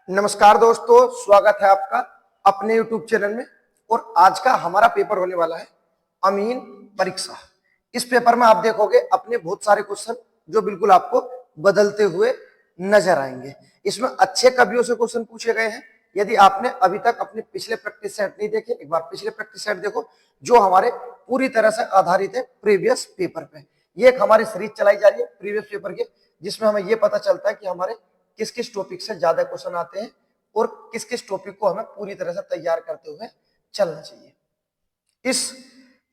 नमस्कार दोस्तों, स्वागत है आपका अपने YouTube चैनल में। और आज का हमारा पेपर होने वाला है अमीन परीक्षा। इस पेपर में आप देखोगे अपने बहुत सारे क्वेश्चन जो बिल्कुल आपको बदलते हुए नजर आएंगे। इसमें अच्छे कवियों से क्वेश्चन पूछे गए हैं। यदि आपने अभी तक अपने पिछले प्रैक्टिस सेट नहीं देखे, एक बार पिछले प्रैक्टिस सेट देखो जो हमारे पूरी तरह से आधारित है प्रीवियस पेपर पे। ये एक हमारी सीरीज चलाई जा रही है प्रीवियस पेपर की, जिसमें हमें ये पता चलता है कि हमारे किस किस टॉपिक से ज्यादा क्वेश्चन आते हैं और किस किस टॉपिक को हमें पूरी तरह से तैयार करते हुए चलना चाहिए। इस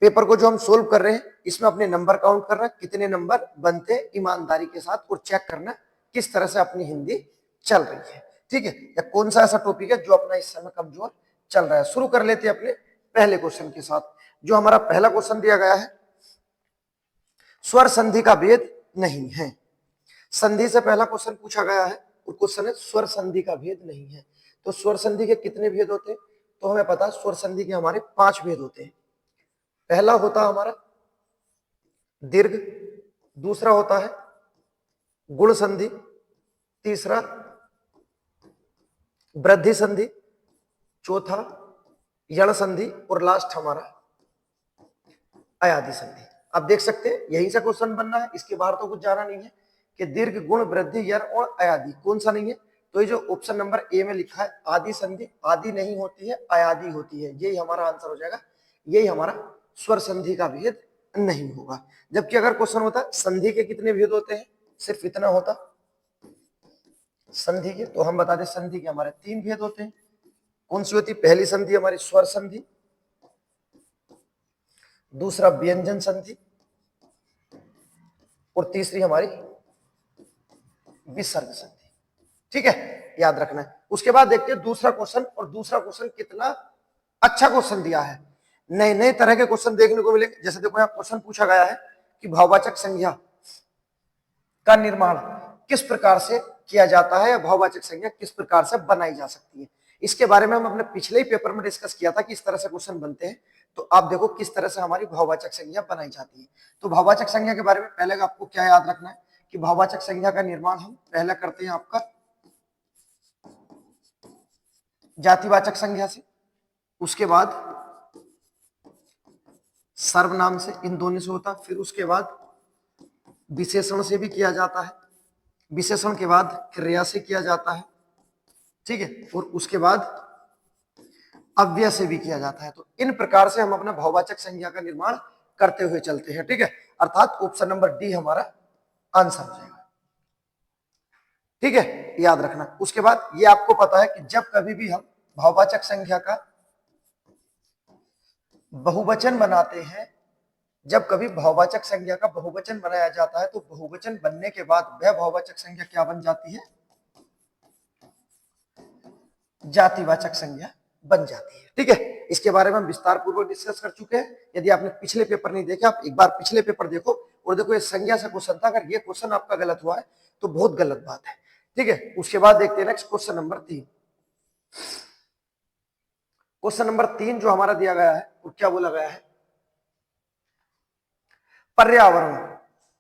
पेपर को जो हम सोल्व कर रहे हैं इसमें अपने नंबर काउंट करना, कितने नंबर बनते ईमानदारी के साथ, और चेक करना किस तरह से अपनी हिंदी चल रही है। ठीक है, या कौन सा ऐसा टॉपिक है जो अपना इस समय कमजोर चल रहा है। शुरू कर लेते हैं अपने पहले क्वेश्चन के साथ। जो हमारा पहला क्वेश्चन दिया गया है, स्वर संधि का भेद नहीं है। संधि से पहला क्वेश्चन पूछा गया है और क्वेश्चन है स्वर संधि का भेद नहीं है। तो स्वर संधि के कितने भेद होते हैं? तो हमें पता है स्वर संधि के हमारे 5 भेद होते हैं। पहला होता है हमारा दीर्घ, दूसरा होता है गुण संधि, तीसरा वृद्धि संधि, चौथा यण संधि और लास्ट हमारा अयादि संधि। आप देख सकते हैं यहीं से क्वेश्चन बनना है, इसके बाहर तो कुछ जाना नहीं है कि दीर्घ, गुण, वृद्धि, यण और अयादि कौन सा नहीं है। तो ये जो ऑप्शन नंबर ए में लिखा है आदि संधि, आदि नहीं होती है, अयादि होती है, यही हमारा आंसर हो जाएगा। यही हमारा स्वर संधि का भेद नहीं होगा। जबकि अगर क्वेश्चन होता संधि के कितने भेद होते हैं, सिर्फ इतना होता संधि के, तो हम बता दें संधि के हमारे 3 भेद होते हैं। कौन सी होती? पहली संधि हमारी स्वर संधि, दूसरा व्यंजन संधि और तीसरी हमारी विसर्ग संधि। ठीक है, याद रखना है। उसके बाद देखते हैं दूसरा क्वेश्चन, और दूसरा क्वेश्चन कितना अच्छा क्वेश्चन दिया है। नए नए तरह के क्वेश्चन देखने को मिलेंगे। जैसे देखो यहाँ क्वेश्चन पूछा गया है कि भाववाचक संज्ञा का निर्माण किस प्रकार से किया जाता है, या भाववाचक संज्ञा किस प्रकार से बनाई जा सकती है। इसके बारे में हम अपने पिछले ही पेपर में डिस्कस किया था कि इस तरह से क्वेश्चन बनते हैं। तो आप देखो किस तरह से हमारी भाववाचक संज्ञा बनाई जाती है। तो भाववाचक संज्ञा के बारे में पहले आपको क्या याद रखना है कि भाववाचक संज्ञा का निर्माण हम पहले करते हैं आपका जातिवाचक संज्ञा से, उसके बाद सर्वनाम से, इन दोनों से होता। फिर उसके बाद विशेषण से भी किया जाता है, विशेषण के बाद क्रिया से किया जाता है। ठीक है, और उसके बाद अव्यय से भी किया जाता है। तो इन प्रकार से हम अपना भाववाचक संज्ञा का निर्माण करते हुए चलते हैं। ठीक है, अर्थात ऑप्शन नंबर डी हमारा आंसर हो जाएगा। ठीक है, याद रखना। उसके बाद ये आपको पता है कि जब कभी भी हम भाववाचक संख्या का बहुवचन बनाते हैं, जब कभी भाववाचक संख्या का बहुवचन बनाया जाता है, तो बहुवचन बनने के बाद वह भाववाचक संख्या क्या बन जाती है? जातिवाचक संज्ञा बन जाती है। ठीक है, इसके बारे में हम विस्तार पूर्वक डिस्कस कर चुके हैं। यदि आपने पिछले पेपर नहीं देखे, आप एक बार पिछले पेपर देखो और देखो ये संज्ञा से क्वेश्चन था। अगर ये क्वेश्चन आपका गलत हुआ है तो बहुत गलत बात है। ठीक है, उसके बाद देखते हैं next question number 3। Question number 3 जो हमारा दिया गया है वो क्या बोला गया है? पर्यावरण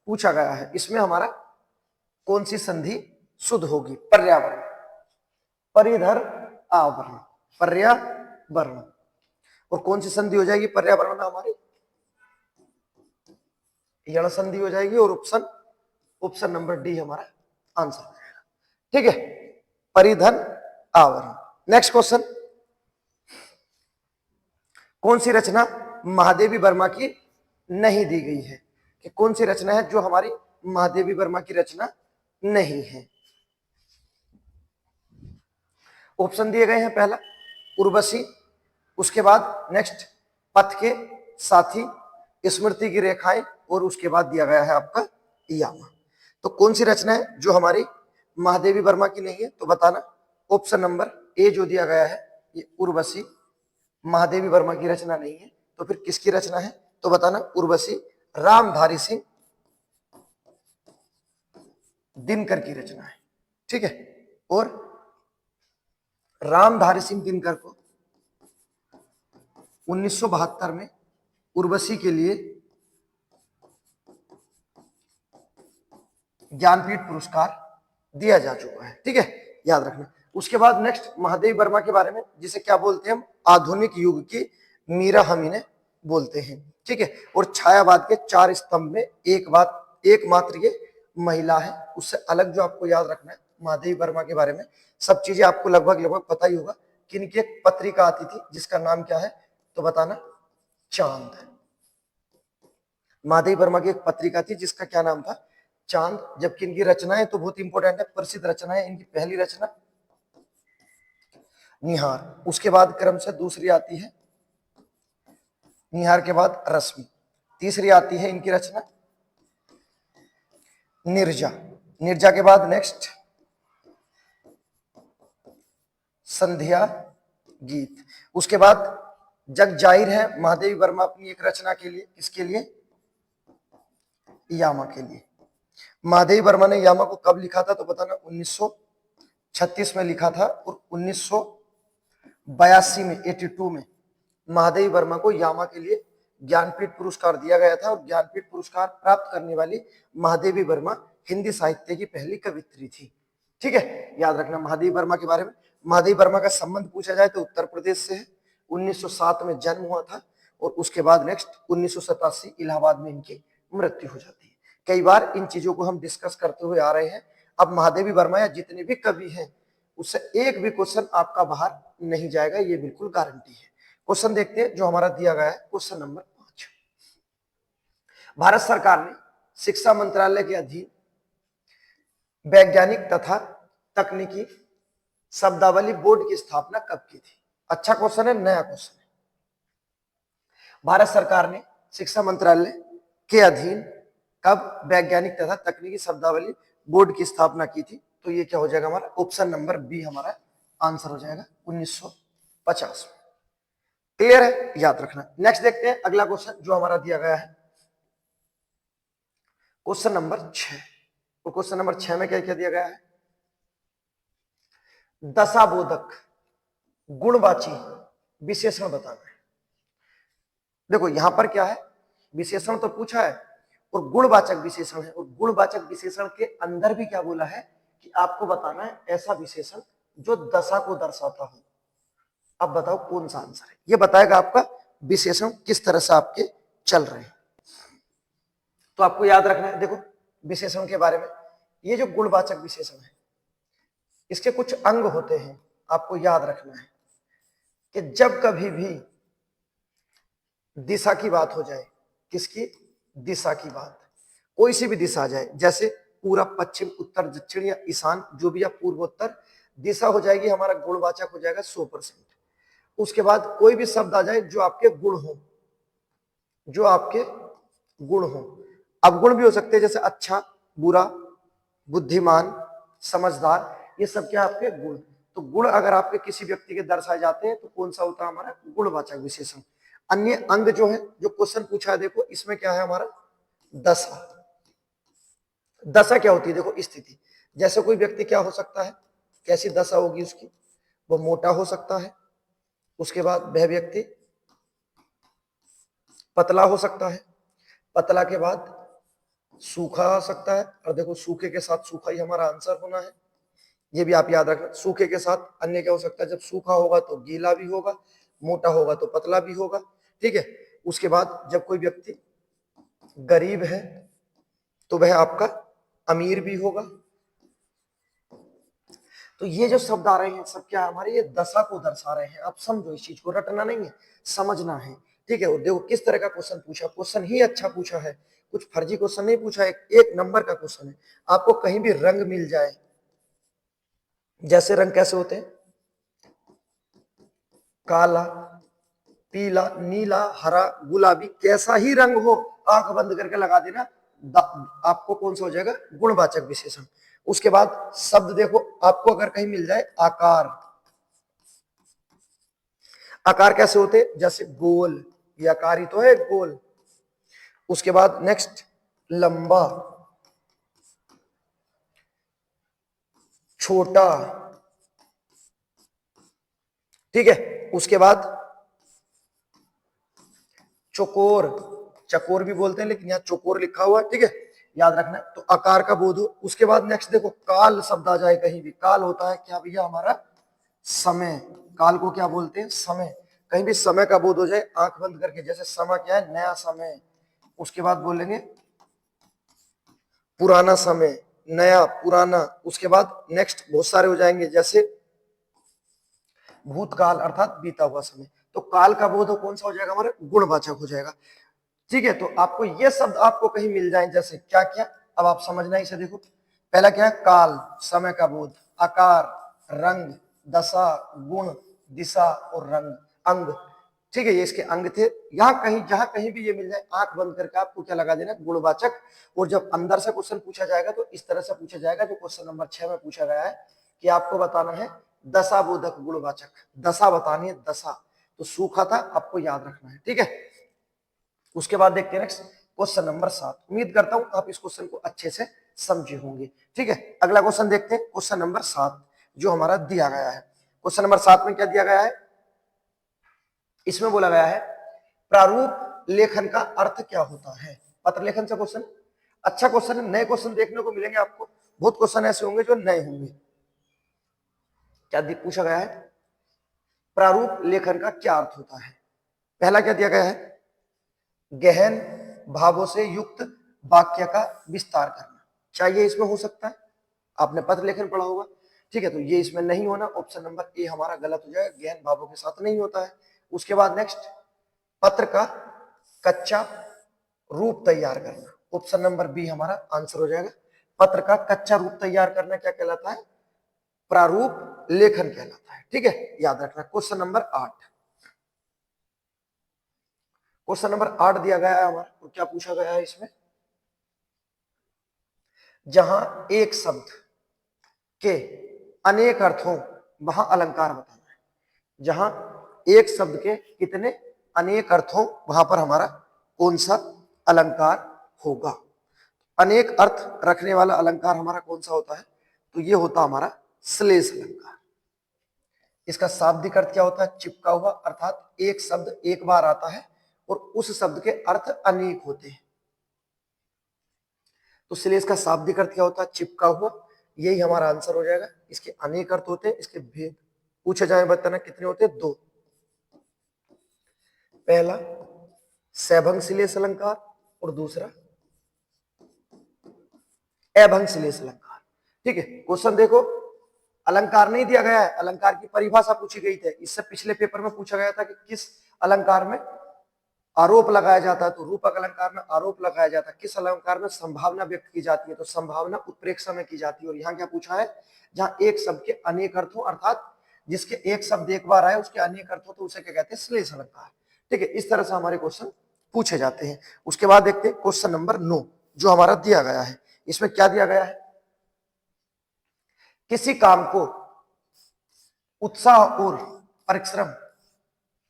पूछा गया है। इसमें हमारा कौन सी संधि शुद्ध होगी? पर्यावरण, परिधर आवरण, पर्यावरण। और कौन सी संधि हो जाएगी पर्यावरण में हमारी? यण संधि हो जाएगी। और ऑप्शन नंबर डी हमारा आंसर हो जाएगा। ठीक है, परिधन आवरण। नेक्स्ट क्वेश्चन, कौन सी रचना महादेवी वर्मा की नहीं दी गई है? कि कौन सी रचना है जो हमारी महादेवी वर्मा की रचना नहीं है? ऑप्शन दिए गए हैं। पहला उर्वशी, उसके बाद नेक्स्ट पथ के साथी, स्मृति की रेखाएं, और उसके बाद दिया गया है आपका यामा। तो कौन सी रचना है जो हमारी महादेवी वर्मा की नहीं है? तो बताना। ऑप्शन नंबर ए जो दिया गया है ये उर्वशी महादेवी वर्मा की रचना नहीं है। तो फिर किसकी रचना है? तो बताना। उर्वशी रामधारी सिंह दिनकर की रचना है। ठीक है, और रामधारी सिंह दिनकर को 1972 में उर्वशी के लिए ज्ञानपीठ पुरस्कार दिया जा चुका है। ठीक है, याद रखना। उसके बाद नेक्स्ट महादेवी वर्मा के बारे में, जिसे क्या बोलते हैं हम, आधुनिक युग की मीरा हम इन्हें बोलते हैं, ठीक है। और छायावाद के 4 स्तंभ में एकमात्र ये महिला है। उससे अलग जो आपको याद रखना है महादेवी वर्मा के बारे में, सब चीजें आपको लगभग पता ही होगा कि इनकी एक पत्रिका आती थी जिसका नाम क्या है, तो बताना, चांद। महादेवी वर्मा की एक पत्रिका थी जिसका क्या नाम था, चांद। जबकि इनकी रचनाएं तो बहुत इंपॉर्टेंट है, प्रसिद्ध रचनाएं। इनकी पहली रचना निहार, उसके बाद क्रम से दूसरी आती है निहार के बाद रश्मि, तीसरी आती है इनकी रचना निर्जा, निर्जा के बाद नेक्स्ट संध्या गीत। उसके बाद जग जाहिर है महादेवी वर्मा अपनी एक रचना के लिए, किसके लिए, यामा के लिए। महादेवी वर्मा ने यामा को कब लिखा था, तो बताना 1936 में लिखा था। और 1982 में 82 में महादेवी वर्मा को यामा के लिए ज्ञानपीठ पुरस्कार दिया गया था। और ज्ञानपीठ पुरस्कार प्राप्त करने वाली महादेवी वर्मा हिंदी साहित्य की पहली कवित्री थी, ठीक है। याद रखना महादेवी वर्मा के बारे में। महादेवी वर्मा का संबंध पूछा जाए तो उत्तर प्रदेश से है, 1907 में जन्म हुआ था। और उसके बाद नेक्स्ट 1987 इलाहाबाद में इनकी मृत्यु हो जाती है। कई बार इन चीजों को हम डिस्कस करते हुए आ रहे हैं। अब महादेवी वर्मा या जितने भी कवि हैं उससे एक भी क्वेश्चन आपका बाहर नहीं जाएगा, ये बिल्कुल गारंटी है। क्वेश्चन देखते हैं जो हमारा दिया गया है, क्वेश्चन नंबर 5। भारत सरकार ने शिक्षा मंत्रालय के अधीन वैज्ञानिक तथा तकनीकी शब्दावली बोर्ड की स्थापना कब की थी? अच्छा क्वेश्चन है, नया क्वेश्चन है। भारत सरकार ने शिक्षा मंत्रालय के अधीन कब वैज्ञानिक तथा तकनीकी शब्दावली बोर्ड की स्थापना की थी? तो ये क्या हो जाएगा हमारा, ऑप्शन नंबर बी हमारा आंसर हो जाएगा, 1950 में। क्लियर है, याद रखना। नेक्स्ट देखते हैं अगला क्वेश्चन जो हमारा दिया गया है, क्वेश्चन नंबर 6। तो क्वेश्चन नंबर 6 में क्या क्या दिया गया है, दशाबोधक गुणवाची विशेषण बताना है। देखो यहां पर क्या है, विशेषण तो पूछा है और गुणवाचक विशेषण है। और गुणवाचक विशेषण के अंदर भी क्या बोला है कि आपको बताना है ऐसा विशेषण जो दशा को दर्शाता हो। अब बताओ कौन सा आंसर है, ये बताएगा आपका विशेषण किस तरह से आपके चल रहे हैं। तो आपको याद रखना है, देखो विशेषण के बारे में, ये जो गुणवाचक विशेषण है इसके कुछ अंग होते हैं। आपको याद रखना है कि जब कभी भी दिशा की बात हो जाए, किसकी, दिशा की बात, कोई सी भी दिशा आ जाए, जैसे पूरब, पश्चिम, उत्तर, दक्षिण या ईशान, जो भी या पूर्वोत्तर, दिशा हो जाएगी हमारा गुणवाचक हो जाएगा 100%। उसके बाद कोई भी शब्द आ जाए जो आपके गुण हो, जो आपके गुण हो, अवगुण भी हो सकते हैं, जैसे अच्छा, बुरा, बुद्धिमान, समझदार, ये सब क्या आपके गुण। तो गुण अगर आपके किसी व्यक्ति के दर्शाए जाते हैं तो कौन सा होता है हमारा, गुणवाचक विशेषण। अन्य अंग जो है, जो क्वेश्चन पूछा है, देखो इसमें क्या है हमारा, दशा। दशा क्या होती है, देखो स्थिति। जैसे कोई व्यक्ति क्या हो सकता है, कैसी दशा होगी उसकी, वो मोटा हो सकता है। उसके बाद वह व्यक्ति पतला हो सकता है, पतला के बाद सूखा आ सकता है। और देखो सूखे के साथ सूखा ही हमारा आंसर होना है, ये भी आप याद रखना। सूखे के साथ अन्य क्या हो सकता है, जब सूखा होगा तो गीला भी होगा, मोटा होगा तो पतला भी होगा, ठीक है। उसके बाद जब कोई व्यक्ति गरीब है तो वह आपका अमीर भी होगा। तो ये जो शब्द आ रहे हैं सब क्या हमारे, ये दशा को दर्शा रहे हैं। आप समझो, इस चीज को रटना नहीं है, समझना है, ठीक है। और देखो किस तरह का क्वेश्चन पूछा, क्वेश्चन ही अच्छा पूछा है, कुछ फर्जी क्वेश्चन नहीं पूछा है, एक नंबर का क्वेश्चन है। आपको कहीं भी रंग मिल जाए, जैसे रंग कैसे होते हैं, काला, पीला, नीला, हरा, गुलाबी, कैसा ही रंग हो, आंख बंद करके लगा देना, आपको कौन सा हो जाएगा, गुणवाचक विशेषण। उसके बाद शब्द देखो, आपको अगर कहीं मिल जाए आकार, आकार कैसे होते, जैसे गोल, ये आकार ही तो है गोल। उसके बाद नेक्स्ट लंबा, छोटा, ठीक है। उसके बाद चौकोर, चकोर भी बोलते हैं लेकिन यहां चौकोर लिखा हुआ है, ठीक है। याद रखना है। तो आकार का बोध हो। उसके बाद नेक्स्ट देखो, काल शब्द आ जाए कहीं भी, काल होता है क्या भैया हमारा समय। काल को क्या बोलते हैं, समय। कहीं भी समय का बोध हो जाए आंख बंद करके, जैसे समय क्या है, नया समय। उसके बाद बोलेंगे पुराना समय, नया पुराना। उसके बाद नेक्स्ट बहुत सारे हो जाएंगे, जैसे भूतकाल अर्थात बीता हुआ समय। तो काल का बोध कौन सा हो जाएगा हमारे, गुणवाचक हो जाएगा। ठीक है, तो आपको ये शब्द आपको कहीं मिल जाए, जैसे क्या क्या, अब आप समझना इसे। देखो पहला क्या है, काल समय का बोध, आकार, रंग, दशा, गुण, दिशा और रंग, अंग। ठीक है, ये इसके अंग थे। यहाँ कहीं जहां कहीं भी ये मिल जाए आंख बंद करके आपको क्या लगा देना, गुणवाचक। और जब अंदर से क्वेश्चन पूछा जाएगा तो इस तरह से पूछा जाएगा, जो क्वेश्चन नंबर 6 में पूछा गया है कि आपको बताना है दशा बोधक गुणवाचक, दशा बतानी है, दशा। तो सूखा था, आपको याद रखना है। ठीक है, उसके बाद देखते हैं नेक्स्ट क्वेश्चन नंबर 7। उम्मीद करता हूं आप इस क्वेश्चन को अच्छे से समझे होंगे। ठीक है, अगला क्वेश्चन देखते हैं, क्वेश्चन नंबर 7 जो हमारा दिया गया है। क्वेश्चन नंबर 7 में क्या दिया गया है, इसमें बोला गया है प्रारूप लेखन का अर्थ क्या होता है। पत्र लेखन से क्वेश्चन, अच्छा क्वेश्चन है। नए क्वेश्चन देखने को मिलेंगे आपको, बहुत क्वेश्चन ऐसे होंगे जो नए होंगे। क्या पूछा गया है, प्रारूप लेखन का क्या अर्थ होता है। पहला क्या दिया गया है, गहन भावों से युक्त वाक्य का विस्तार करना। चाहिए इसमें हो सकता है, आपने पत्र लेखन पढ़ा होगा। ठीक है, तो ये इसमें नहीं होना, ऑप्शन नंबर ए हमारा गलत हो जाएगा, गहन भावों के साथ नहीं होता है। उसके बाद नेक्स्ट, पत्र का कच्चा रूप तैयार करना, ऑप्शन नंबर बी हमारा आंसर हो जाएगा। पत्र का कच्चा रूप तैयार करना क्या कहलाता है, प्रारूप लेखन कहलाता है। ठीक है, याद रखना। क्वेश्चन नंबर 8, क्वेश्चन नंबर 8 दिया गया है हमारा, तो क्या पूछा गया है इसमें, जहां एक शब्द के अनेक अर्थ वहां अलंकार बताना है। जहां एक शब्द के कितने अनेक अर्थ वहां पर हमारा कौन सा अलंकार होगा। अनेक अर्थ रखने वाला अलंकार हमारा कौन सा होता है, तो ये होता हमारा श्लेष अलंकार। इसका शाब्दिक अर्थ क्या होता है, चिपका हुआ, अर्थात एक शब्द एक बार आता है और उस शब्द के अर्थ अनेक होते हैं। तो श्लेष का शाब्दिक अर्थ क्या होता है, चिपका हुआ। यही हमारा आंसर हो जाएगा। इसके अनेक अर्थ होते हैं, इसके भेद पूछे जाए बताना कितने होते हैं, 2। पहला सैभंग श्लेष अलंकार और दूसरा अभंग श्लेष अलंकार। ठीक है, क्वेश्चन देखो, अलंकार नहीं दिया गया है, अलंकार की परिभाषा पूछी गई थी। इससे पिछले पेपर में पूछा गया था कि किस अलंकार में आरोप लगाया जाता है, तो रूपक अलंकार में आरोप लगाया जाता है। किस अलंकार में संभावना व्यक्त की जाती है, तो संभावना उत्प्रेक्षा में की जाती है। और यहाँ क्या पूछा है, जहां एक शब्द के अनेक अर्थ हो, अर्थात जिसके एक शब्द एक बार आए उसके अनेक अर्थ हो, तो उसे क्या कहते हैं, श्लेष अलंकार। ठीक है, इस तरह से हमारे क्वेश्चन पूछे जाते हैं। उसके बाद देखते हैं क्वेश्चन नंबर 9 जो हमारा दिया गया है। इसमें क्या दिया गया है, किसी काम को उत्साह और परिश्रम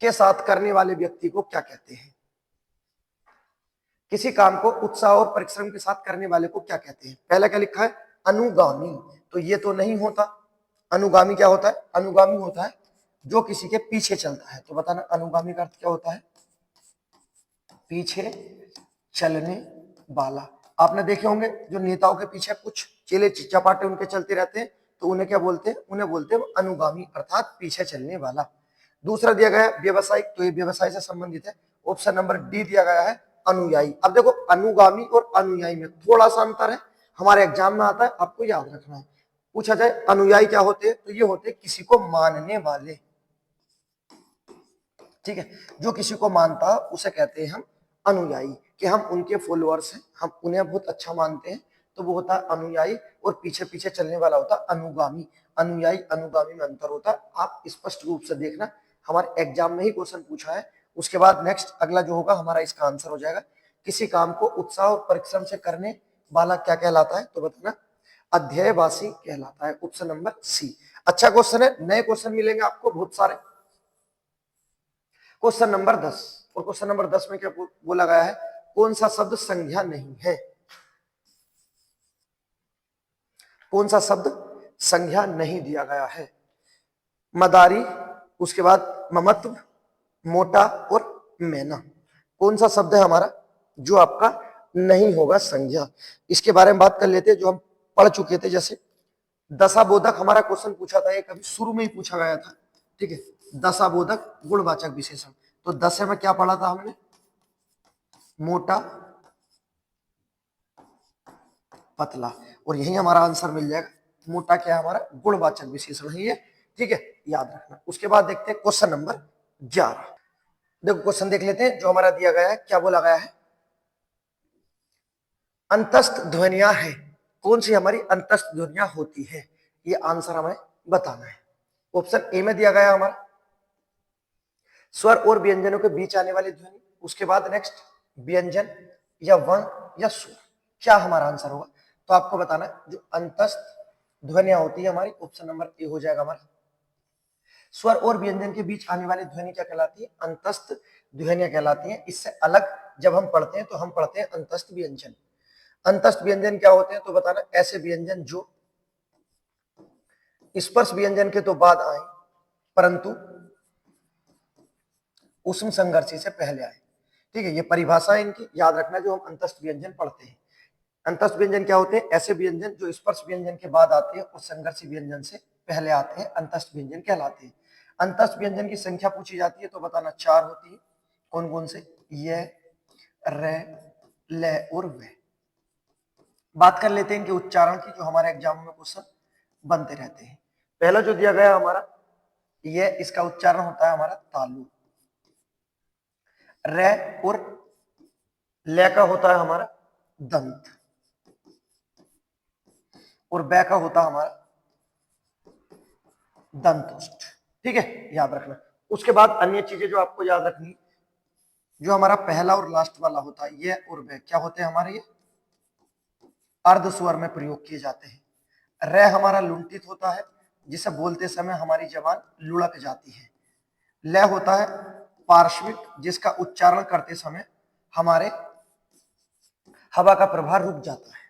के साथ करने वाले व्यक्ति को क्या कहते हैं। किसी काम को उत्साह और परिश्रम के साथ करने वाले को क्या कहते हैं। पहला क्या लिखा है, अनुगामी। तो ये तो नहीं होता। अनुगामी क्या होता है, अनुगामी होता है जो किसी के पीछे चलता है। तो बताना अनुगामी का अर्थ क्या होता है, पीछे चलने वाला। आपने देखे होंगे जो नेताओं के पीछे कुछ चेले चपाटे उनके चलते रहते हैं, तो उन्हें क्या बोलते हैं, उन्हें बोलते हैं अनुगामी, अर्थात पीछे चलने वाला। दूसरा दिया गया है व्यवसायिक, तो ये व्यवसाय से संबंधित है। ऑप्शन नंबर डी दिया गया है अनुयायी। अब देखो अनुगामी और अनुयायी में थोड़ा सा अंतर है, हमारे एग्जाम में आता है, आपको याद रखना है। पूछा जाए अनुयायी क्या होते हैं, तो ये होते हैं किसी को मानने वाले। ठीक है, जो किसी को मानता है उसे कहते हैं हम अनुयायी, कि हम उनके फॉलोअर्स हैं, हम उन्हें बहुत अच्छा मानते हैं, तो वो होता है अनुयायी। और पीछे पीछे चलने वाला होता है अनुगामी। अनुयायी अनुगामी में अंतर होता है, आप स्पष्ट रूप से देखना, हमारे एग्जाम में ही क्वेश्चन पूछा है। उसके बाद नेक्स्ट अगला जो होगा हमारा, इसका आंसर हो जाएगा किसी काम को उत्साह और परिश्रम से करने वाला क्या कहलाता है, तो बताना अध्ययवासी कहलाता है, ऑप्शन नंबर सी। अच्छा क्वेश्चन है, नए क्वेश्चन मिलेंगे आपको बहुत सारे। क्वेश्चन नंबर 10, और क्वेश्चन नंबर 10 में क्या बोला गया है, कौन सा शब्द संज्ञा नहीं है। कौन सा शब्द संज्ञा नहीं दिया गया है, मदारी, उसके बाद ममत्व, मोटा और मैना। कौन सा शब्द है हमारा जो आपका नहीं होगा संज्ञा। इसके बारे में बात कर लेते हैं जो हम पढ़ चुके थे। जैसे दशाबोधक हमारा क्वेश्चन पूछा था, ये कभी शुरू में ही पूछा गया था, ठीक है। दशाबोधक गुणवाचक विशेषण, तो दशे में क्या पढ़ा था हमने, मोटा पतला, और यही हमारा आंसर मिल जाएगा। मोटा क्या है हमारा, गुणवाचक विशेषण है ये, ठीक है, याद रखना। उसके बाद देखते हैं क्वेश्चन नंबर 11। देखो क्वेश्चन देख लेते हैं जो हमारा दिया गया है, क्या बोला गया है, अंतस्थ ध्वनियां है, कौन सी हमारी अंतस्थ ध्वनियां होती है, ये आंसर हमें बताना है। ऑप्शन ए में दिया गया हमारा स्वर और व्यंजनों के बीच आने वाली ध्वनि, उसके बाद नेक्स्ट व्यंजन या वर्ण या स्वर, क्या हमारा आंसर होगा। तो आपको बताना है जो अंतस्थ ध्वनियां होती है हमारी, ऑप्शन नंबर ए हो जाएगा हमारा। स्वर और व्यंजन के बीच आने वाली ध्वनि क्या कहलाती है, अंतस्थ ध्वनियां कहलाती हैं। इससे अलग जब हम पढ़ते हैं तो हम पढ़ते हैं अंतस्थ व्यंजन। अंतस्थ व्यंजन क्या होते हैं, तो बताना ऐसे व्यंजन जो स्पर्श व्यंजन के तो बाद आए परंतु उष्म संघर्षी से पहले आए, ठीक है। ये परिभाषा है इनकी, याद रखना जो हम अंतस्थ व्यंजन पढ़ते हैं। अंतस्थ व्यंजन क्या होते हैं, ऐसे व्यंजन जो स्पर्श व्यंजन के बाद आते हैं और संघर्षी व्यंजन से पहले आते हैं, अंतस्थ व्यंजन कहलाते हैं। अंतस्थ व्यंजन की संख्या पूछी जाती है तो बताना 4 होती है। कौन कौन से, ये, रे, ले और वे। बात कर लेते हैं इनके उच्चारण की, जो हमारे एग्जाम में क्वेश्चन बनते रहते हैं। पहला जो दिया गया हमारा, ये इसका उच्चारण होता है हमारा तालु। रे और ले का होता है हमारा दंत, और बै का होता है हमारा दंतुष्ट, ठीक है, याद रखना। उसके बाद अन्य चीजें जो आपको याद रखनी, जो हमारा पहला और लास्ट वाला होता है ये और वे, क्या होते हैं हमारे, ये अर्ध स्वर में प्रयोग किए जाते हैं। रे हमारा लुंठित होता है, जिसे बोलते समय हमारी जबान लुढ़क जाती है। लय होता है पार्श्विक, जिसका उच्चारण करते समय हमारे हवा का प्रवाह रुक जाता है,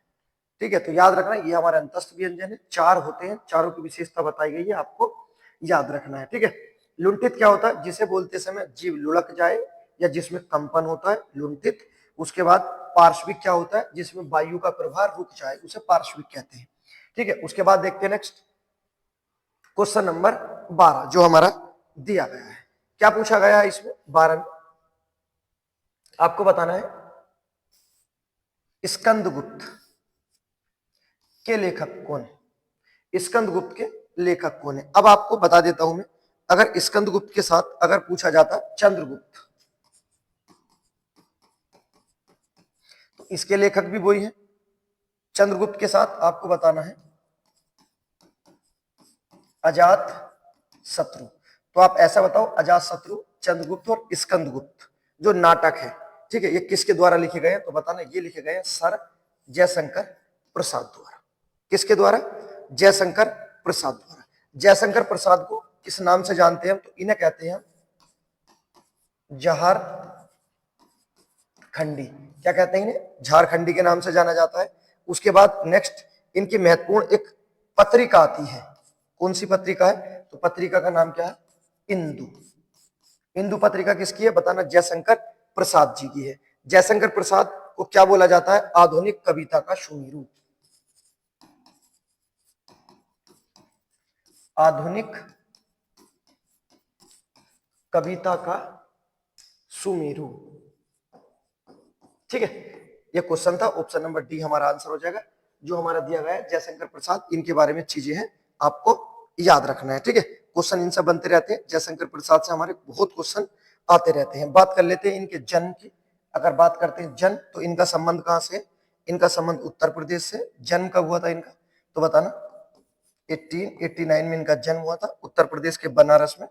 ठीक है। तो याद रखना ये हमारे अंतस्थ व्यंजन है, 4 होते हैं, चारों की विशेषता बताई गई है, आपको याद रखना है, ठीक है। लुंठित क्या होता है, जिसे बोलते समय जीव लुढ़क जाए या जिसमें कंपन होता है, लुंठित। उसके बाद पार्श्विक क्या होता है, जिसमें वायु का प्रवाह रुक जाए, उसे पार्श्विक कहते हैं, ठीक है। उसके बाद देखते हैं नेक्स्ट क्वेश्चन नंबर 12 जो हमारा दिया गया है। क्या पूछा गया है इसमें, 12 में आपको बताना है स्कंदगुप्त के लेखक कौन है, स्कंदगुप्त के लेखक कौन है। अब आपको बता देता हूं मैं, अगर स्कंदगुप्त के साथ अगर पूछा जाता चंद्रगुप्त, तो इसके लेखक भी वही है। चंद्रगुप्त के साथ आपको बताना है अजात शत्रु, तो आप ऐसा बताओ अजात शत्रु, चंद्रगुप्त और स्कंदगुप्त जो नाटक है, ठीक है, ये किसके द्वारा लिखे गए हैं, तो बताना ये लिखे गए हैं सर जयशंकर प्रसाद द्वारा। किसके द्वारा, जयशंकर प्रसाद द्वारा। जयशंकर प्रसाद को किस नाम से जानते हैं, तो इन्हें कहते हैं जहार खंडी, क्या कहते हैं इन्हें, झारखंडी के नाम से जाना जाता है। उसके बाद नेक्स्ट इनकी महत्वपूर्ण एक पत्रिका आती है, कौन सी पत्रिका है, तो पत्रिका का नाम क्या है, इंदु। इंदु पत्रिका किसकी है, बताना जयशंकर प्रसाद जी की है। जयशंकर प्रसाद को क्या बोला जाता है, आधुनिक कविता का सुमेरु, आधुनिक कविता का सुमेरु, ठीक है। ये क्वेश्चन था, ऑप्शन नंबर डी हमारा आंसर हो जाएगा। जो हमारा दिया गया है जयशंकर प्रसाद, इनके बारे में चीजें हैं आपको याद रखना है, ठीक है। क्वेश्चन इनसे बनते रहते हैं, जयशंकर प्रसाद से हमारे बहुत क्वेश्चन आते रहते हैं। बात कर लेते हैं इनके जन्म की। अगर बात करते हैं जन्म, तो इनका संबंध कहां से, इनका संबंध उत्तर प्रदेश से। जन्म कब हुआ था इनका, तो बताना 1889 में इनका जन्म हुआ था उत्तर प्रदेश के बनारस में,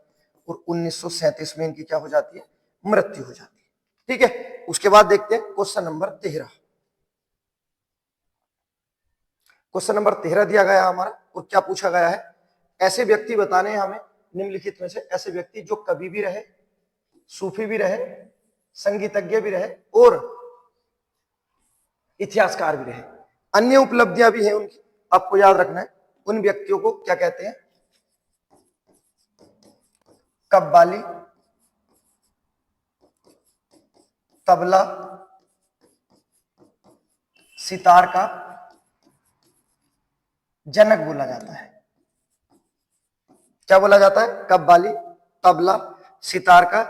और 1937 में इनकी क्या हो जाती है, मृत्यु हो जाती है, ठीक है। उसके बाद देखते हैं क्वेश्चन नंबर 13। क्वेश्चन नंबर 13 दिया गया हमारा, और क्या पूछा गया है, ऐसे व्यक्ति बताने हैं हमें निम्नलिखित में से, ऐसे व्यक्ति जो कवि भी रहे, सूफी भी रहे, संगीतज्ञ भी रहे और इतिहासकार भी रहे, अन्य उपलब्धियां भी हैं उनकी, आपको याद रखना है। उन व्यक्तियों को क्या कहते हैं, कव्वाली, तबला, सितार का जनक बोला जाता है। क्या बोला जाता है? कव्वाली, तबला, सितार का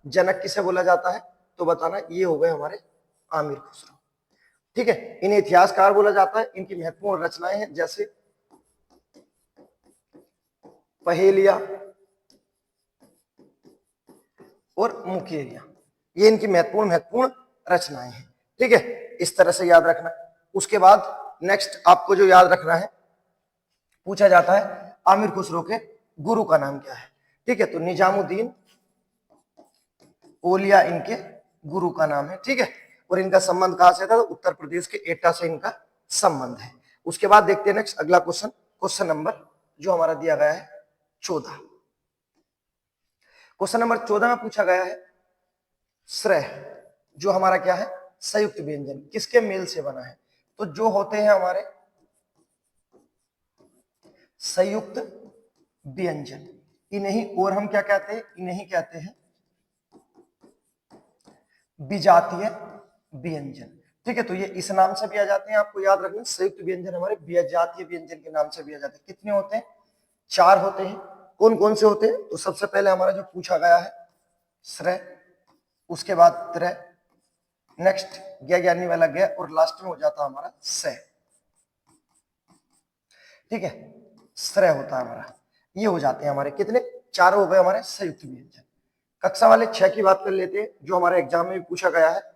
जनक किसे बोला जाता है? तो बताना, ये हो गए हमारे आमिर खुसरो। ठीक है, इन्हें इतिहासकार बोला जाता है। इनकी महत्वपूर्ण रचनाएं हैं जैसे पहेलिया और मुकेरिया, ये इनकी महत्वपूर्ण रचनाएं हैं। ठीक है, इस तरह से याद रखना। उसके बाद नेक्स्ट आपको जो याद रखना है, पूछा जाता है आमिर खुसरो के गुरु का नाम क्या है। ठीक है, तो निजामुद्दीन ओलिया इनके गुरु का नाम है। ठीक है, और इनका संबंध कहां से था? तो उत्तर प्रदेश के एटा से इनका संबंध है। उसके बाद देखते हैं नेक्स्ट अगला क्वेश्चन नंबर जो हमारा दिया गया है 14। क्वेश्चन नंबर 14 में पूछा गया है श्रेय, जो हमारा क्या है? संयुक्त व्यंजन, किसके मेल से बना है? तो जो होते हैं हमारे संयुक्त व्यंजन, इन्हीं, और हम क्या कहते हैं? इन्हीं कहते हैं विजातीय व्यंजन। ठीक है, तो ये इस नाम से भी आ जाते हैं, आपको याद रखना, संयुक्त व्यंजन हमारे विजातीय व्यंजन के नाम से भी आ जाते हैं। कितने होते हैं? 4 होते हैं। कौन कौन से होते हैं? तो सबसे पहले हमारा जो पूछा गया है श्रेय, उसके बाद त्रय, नेक्स्ट ज्ञानी वाला ज्ञ, और लास्ट में हो जाता हमारा स। ठीक है, श्रेय होता है हमारा। ये हो जाते हैं हमारे कितने? 4 हो गए हमारे संयुक्त व्यंजन। कक्षा वाले 6 की बात कर लेते हैं, जो हमारे एग्जाम में भी पूछा गया है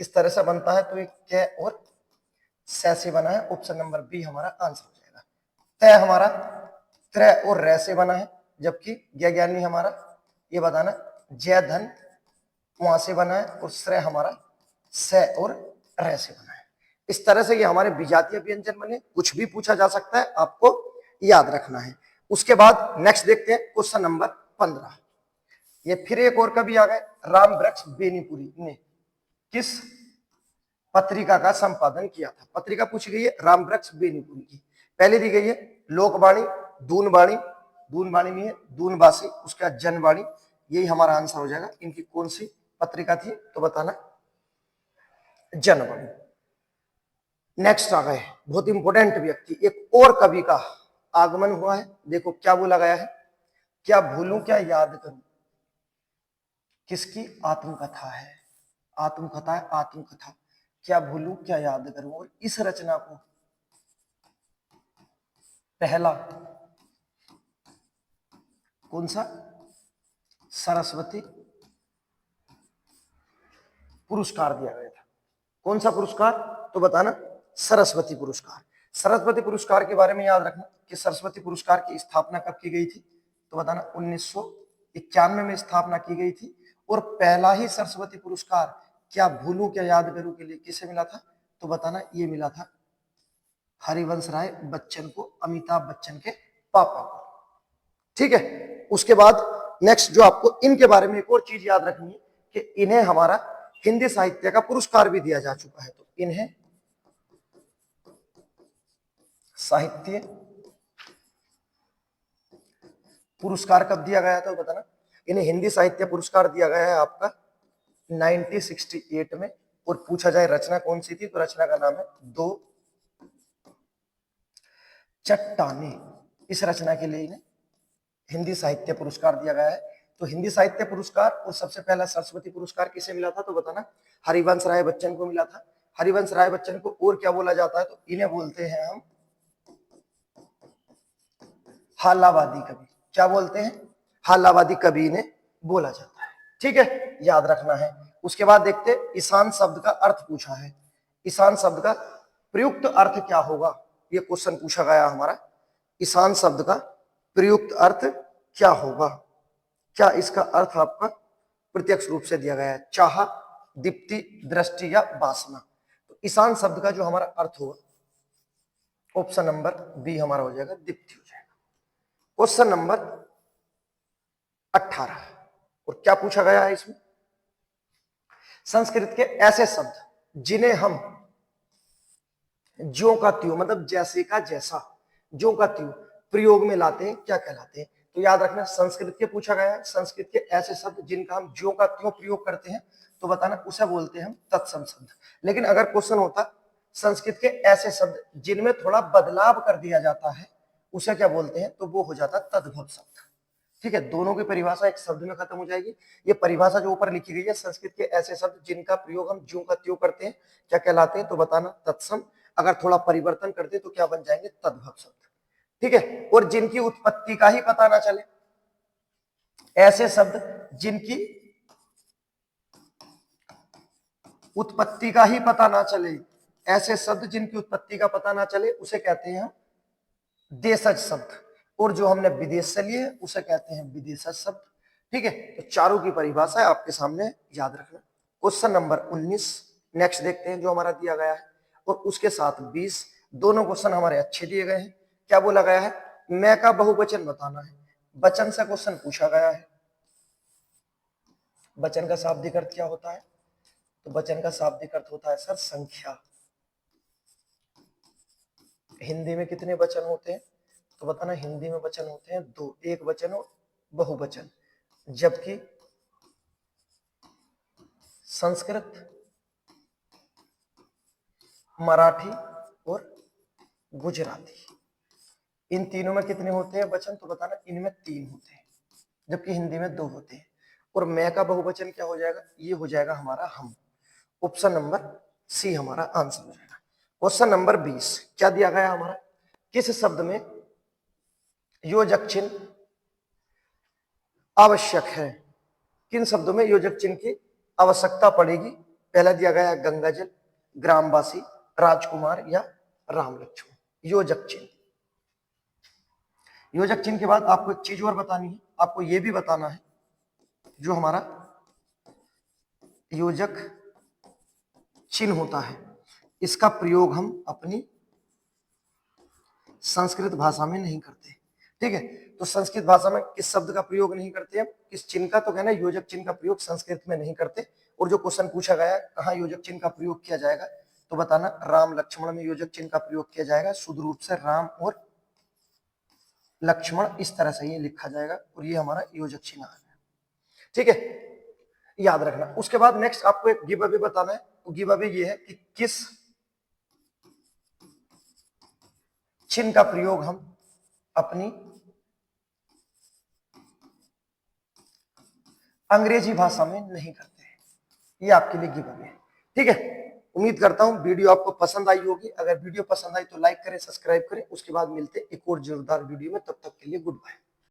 किस तरह से बनता है। तो ये क और स से बना है, ऑप्शन नंबर बी हमारा आंसर हो जाएगा। तय हमारा त्रय और रे से बना है, जबकि ज्ञानी हमारा ये बताना जय धन वहां से बना है, और श्रेय हमारा स और रे से बना है। इस तरह से ये हमारे विजातीय व्यंजन बने। कुछ भी पूछा जा सकता है, आपको याद रखना है। उसके बाद नेक्स्ट देखते हैं क्वेश्चन नंबर 15। ये फिर एक और कवि आ गए, राम वृक्ष बेनीपुरी ने किस पत्रिका का संपादन किया था? पत्रिका पूछी गई है राम वृक्ष बेनीपुरी की। पहले दी गई है लोकवाणी, दूनवाणी, दूनवाणी नहीं है, दूनवासी, उसका जनवाणी, यही हमारा आंसर हो जाएगा। इनकी कौन सी पत्रिका थी? तो बताना जनवाणी। नेक्स्ट आ गए बहुत इंपॉर्टेंट व्यक्ति, एक और कवि का आगमन हुआ है। देखो क्या बोला गया है, क्या भूलूं क्या याद करूं, किसकी आत्मकथा है? आत्मकथा है, आत्मकथा। क्या भूलूं क्या याद करूं, और इस रचना को पहला कौन सा सरस्वती पुरस्कार दिया गया था? कौन सा पुरस्कार? तो बताना सरस्वती पुरस्कार। सरस्वती पुरस्कार के बारे में याद रखना कि सरस्वती पुरस्कार की स्थापना कब की गई थी? तो बताना 1991 में स्थापना की गई थी। और पहला ही सरस्वती पुरस्कार क्या भूलूं क्या याद करूं के लिए किसे मिला था? तो बताना ये मिला था हरिवंश राय बच्चन को, अमिताभ बच्चन के पापा को। ठीक है, उसके बाद नेक्स्ट जो आपको इनके बारे में एक और चीज याद रखनी है कि इन्हें हमारा हिंदी साहित्य का पुरस्कार भी दिया जा चुका है। तो इन्हें साहित्य पुरस्कार कब दिया गया था? बताना। इन्हें हिंदी साहित्य पुरस्कार दिया गया है आपका 1968 में। और पूछा जाए रचना कौन सी थी? तो रचना का नाम है दो चट्टाने। इस रचना के लिए इन्हें हिंदी साहित्य पुरस्कार दिया गया है। तो हिंदी साहित्य पुरस्कार और सबसे पहला सरस्वती पुरस्कार किसे मिला था? तो बताना हरिवंश राय बच्चन को मिला था। हरिवंश राय बच्चन को और क्या बोला जाता है? तो इन्हें बोलते हैं हम हालावादी कवि। क्या बोलते हैं? हालावादी कवि इन्हें बोला जाता है। ठीक है, याद रखना है। उसके बाद देखते ईशान शब्द का अर्थ पूछा है। ईशान शब्द का प्रयुक्त अर्थ क्या होगा? ये क्वेश्चन पूछा गया हमारा। ईशान शब्द का प्रयुक्त अर्थ क्या होगा? क्या इसका अर्थ आपका प्रत्यक्ष रूप से दिया गया है? चाह, दीप्ति, दृष्टि या वासना। तो ईशान शब्द का जो हमारा अर्थ होगा ऑप्शन नंबर बी हमारा हो जाएगा, दीप्ति हो जाएगा। क्वेश्चन नंबर 18 और क्या पूछा गया है इसमें? संस्कृत के ऐसे शब्द जिन्हें हम ज्यों का त्यों, मतलब जैसे का जैसा, ज्यों का त्यों प्रयोग में लाते हैं, क्या कहलाते हैं? तो याद रखना संस्कृत के पूछा गया है। संस्कृत के ऐसे शब्द जिनका हम ज्यों का त्यों प्रयोग करते हैं, तो बताना उसे बोलते हैं हम तत्सम शब्द। लेकिन अगर क्वेश्चन होता संस्कृत के ऐसे शब्द जिनमें थोड़ा बदलाव कर दिया जाता है उसे क्या बोलते हैं, तो वो हो जाता है तद्भव शब्द। ठीक है, दोनों की परिभाषा एक शब्द में खत्म हो जाएगी। ये परिभाषा जो ऊपर लिखी गई है, संस्कृत के ऐसे शब्द जिनका प्रयोग हम ज्यों का त्यों करते हैं, क्या कहलाते हैं, तो बताना तत्सम। अगर थोड़ा परिवर्तन करते तो क्या बन जाएंगे, तद्भव शब्द। ठीक है, और जिनकी उत्पत्ति का ही पता ना चले, ऐसे शब्द जिनकी उत्पत्ति का ही पता ना चले, ऐसे शब्द जिनकी उत्पत्ति का पता ना चले उसे कहते हैं देशज शब्द। और जो हमने विदेश से लिए उसे कहते हैं विदेशज शब्द। ठीक है, तो चारों की परिभाषा है आपके सामने, याद रखना। क्वेश्चन नंबर 19 नेक्स्ट देखते हैं जो हमारा दिया गया है, और उसके साथ 20। दोनों क्वेश्चन हमारे अच्छे दिए गए हैं। क्या बोला गया है, मैं का बहुवचन बताना है। वचन से क्वेश्चन पूछा गया है। वचन का शाब्दिक अर्थ क्या होता है, तो वचन का शाब्दिक अर्थ होता है सर संख्या। हिंदी में कितने वचन होते हैं, तो बताना हिंदी में वचन होते हैं दो, एक वचन और बहुवचन। जबकि संस्कृत, मराठी और गुजराती, इन तीनों में कितने होते हैं वचन, तो बताना इनमें 3 होते हैं, जबकि हिंदी में 2 होते हैं। और मैं का बहुवचन क्या हो जाएगा, ये हो जाएगा हमारा हम। ऑप्शन नंबर सी हमारा आंसर हो जाएगा। क्वेश्चन नंबर 20 क्या दिया गया हमारा, किस शब्द में योजक चिन्ह आवश्यक है, किन शब्दों में योजक चिन्ह की आवश्यकता पड़ेगी। पहला दिया गया गंगाजल, ग्रामवासी, राजकुमार या राम लक्ष्मण। योजक चिन्ह, योजक चिन्ह के बाद आपको एक चीज और बतानी है, आपको यह भी बताना है जो हमारा योजक चिन्ह होता है इसका प्रयोग हम अपनी संस्कृत भाषा में नहीं करते। ठीक है, तो संस्कृत भाषा में किस शब्द का प्रयोग नहीं करते हम, किस चिन्ह का, तो कहना योजक चिन्ह का प्रयोग संस्कृत में नहीं करते। और जो क्वेश्चन पूछा गया है कहाँ योजक चिन्ह का प्रयोग किया जाएगा, तो बताना राम लक्ष्मण में योजक चिन्ह का प्रयोग किया जाएगा। शुद्ध रूप से राम और लक्ष्मण इस तरह से ये लिखा जाएगा और ये हमारा योजक चिन्ह आ गया। ठीक है, याद रखना। उसके बाद नेक्स्ट आपको एक गिव अवे बताना है, तो गिव अवे ये है कि किस चिन्ह का प्रयोग हम अपनी अंग्रेजी भाषा में नहीं करते हैं, ये आपके लिए गिव अवे है। ठीक है, उम्मीद करता हूं वीडियो आपको पसंद आई होगी। अगर वीडियो पसंद आई तो लाइक करें, सब्सक्राइब करें। उसके बाद मिलते एक और जोरदार वीडियो में, तब तक के लिए गुड बाय।